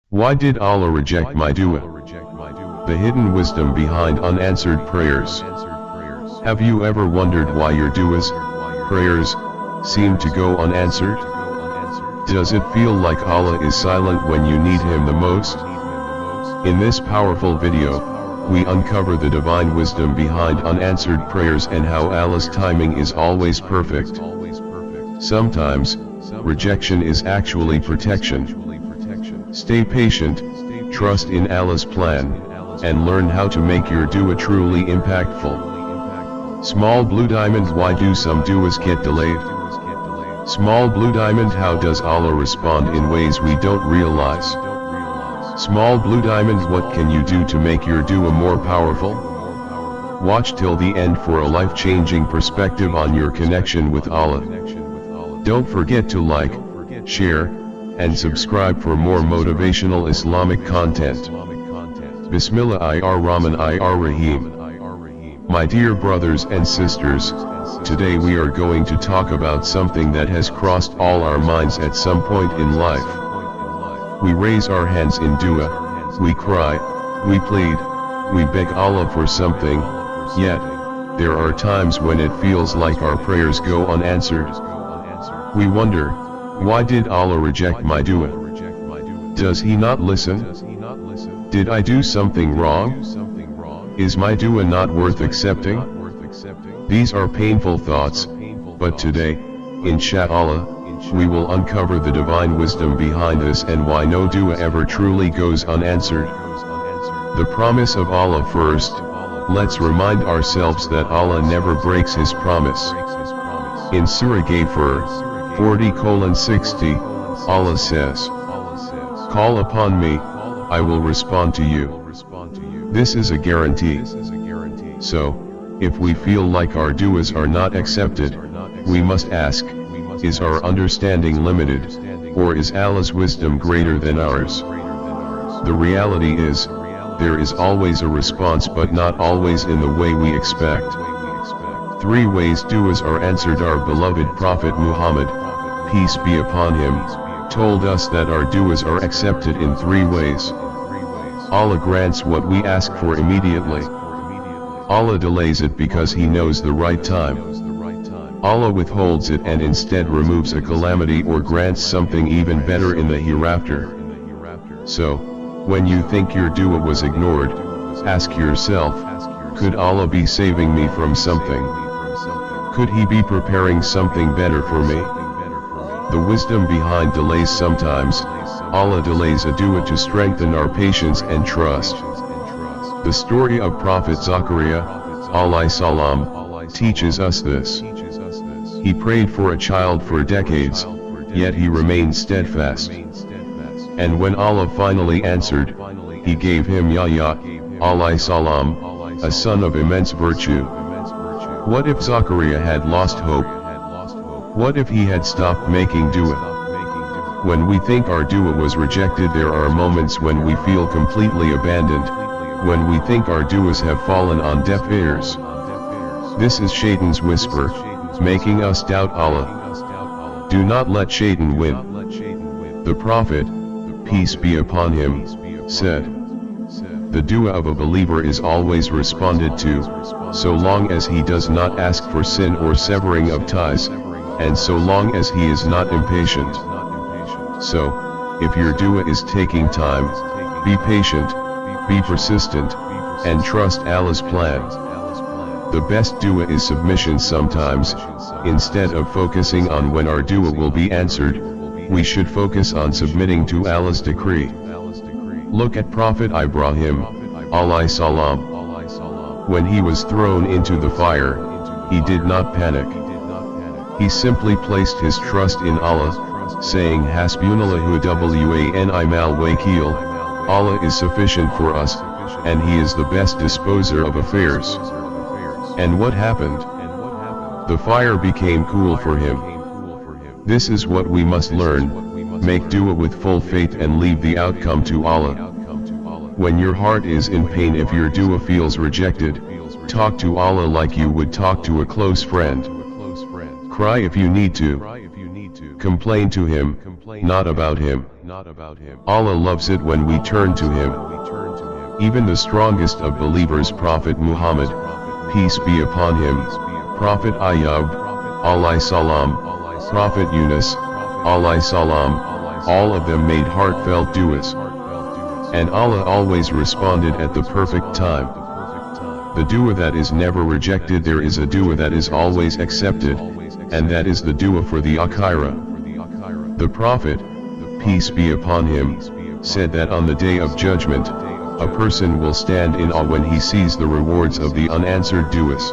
Why did Allah reject my dua? The hidden wisdom behind unanswered prayers. Have you ever wondered why your duas, prayers, seem to go unanswered? Does it feel like Allah is silent when you need Him the most? In this powerful video, we uncover the divine wisdom behind unanswered prayers and how Allah's timing is always perfect. Sometimes, rejection is actually protection. Stay patient, trust in Allah's plan, and learn how to make your dua truly impactful. Small blue diamond. Why do some duas get delayed? Small blue diamond. How does Allah respond in ways we don't realize? Small blue diamond. What can you do to make your dua more powerful? Watch till the end for a life-changing perspective on your connection with Allah. Don't forget to like, share, and subscribe for more motivational Islamic content. Bismillahir-Rahmanir-Rahim. My dear brothers and sisters, today we are going to talk about something that has crossed all our minds at some point in life. We raise our hands in dua, we cry, we plead, we beg Allah for something, yet, there are times when it feels like our prayers go unanswered. We wonder, why did Allah reject my dua? Does He not listen? Did I do something wrong? Is my dua not worth accepting? These are painful thoughts, but today, inshallah, we will uncover the divine wisdom behind this and why no dua ever truly goes unanswered. The promise of Allah first. Let's remind ourselves that Allah never breaks His promise. In Surah Ghafir 40:60, Allah says, "Call upon me, I will respond to you." This is a guarantee. So, if we feel like our duas are not accepted, we must ask, is our understanding limited, or is Allah's wisdom greater than ours? The reality is, there is always a response but not always in the way we expect. 3 ways duas are answered. Our beloved Prophet Muhammad, peace be upon him, told us that our duas are accepted in 3 ways. Allah grants what we ask for immediately. Allah delays it because He knows the right time. Allah withholds it and instead removes a calamity or grants something even better in the hereafter. So, when you think your dua was ignored, ask yourself, could Allah be saving me from something? Could He be preparing something better for me? The wisdom behind delays. Sometimes, Allah delays a dua to strengthen our patience and trust. The story of Prophet Zakaria, alayhi salam, teaches us this. He prayed for a child for decades, yet he remained steadfast. And when Allah finally answered, He gave him Yahya, alayhi salam, a son of immense virtue. What if Zakaria had lost hope? What if he had stopped making dua? When we think our dua was rejected, there are moments when we feel completely abandoned, when we think our duas have fallen on deaf ears. This is Shaitan's whisper, making us doubt Allah. Do not let Shaitan win. The Prophet, peace be upon him, said, the dua of a believer is always responded to, so long as he does not ask for sin or severing of ties, and so long as he is not impatient. So, if your dua is taking time, be patient, be persistent, and trust Allah's plan. The best dua is submission. Sometimes, instead of focusing on when our dua will be answered, we should focus on submitting to Allah's decree. Look at Prophet Ibrahim, alayhi salam. When he was thrown into the fire, he did not panic. He simply placed his trust in Allah, saying Hasbunallahu wa ni'mal wakeel, Allah is sufficient for us, and He is the best disposer of affairs. And what happened? The fire became cool for him. This is what we must learn: make dua with full faith and leave the outcome to Allah. When your heart is in pain, if your dua feels rejected, talk to Allah like you would talk to a close friend. Cry if you need to. Complain to Him, not about him. Allah loves it when we turn to him. Even the strongest of believers, Prophet Muhammad, peace be upon him, Prophet Ayyub, alayhi salam, Prophet Yunus, alayhi salam, all of them made heartfelt du'as. And Allah always responded at the perfect time. The dua that is never rejected, there is a dua that is always accepted, and that is the dua for the akhirah. The Prophet, peace be upon him, said that on the Day of Judgment, a person will stand in awe when he sees the rewards of the unanswered du'as.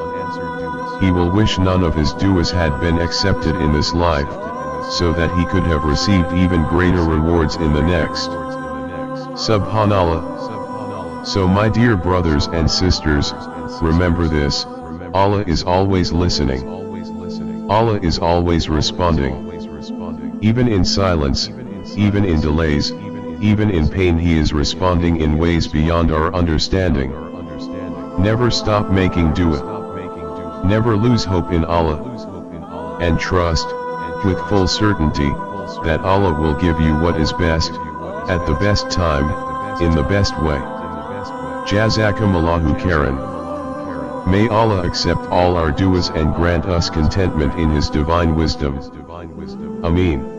He will wish none of his du'as had been accepted in this life, so that he could have received even greater rewards in the next. Subhanallah. So my dear brothers and sisters, remember this, Allah is always listening. Allah is always responding. Even in silence, even in delays, even in pain, He is responding in ways beyond our understanding. Never stop making dua. Never lose hope in Allah. And trust, with full certainty, that Allah will give you what is best, at the best time, in the best way. Jazakumullahu khairan. May Allah accept all our du'as and grant us contentment in His divine wisdom. Ameen.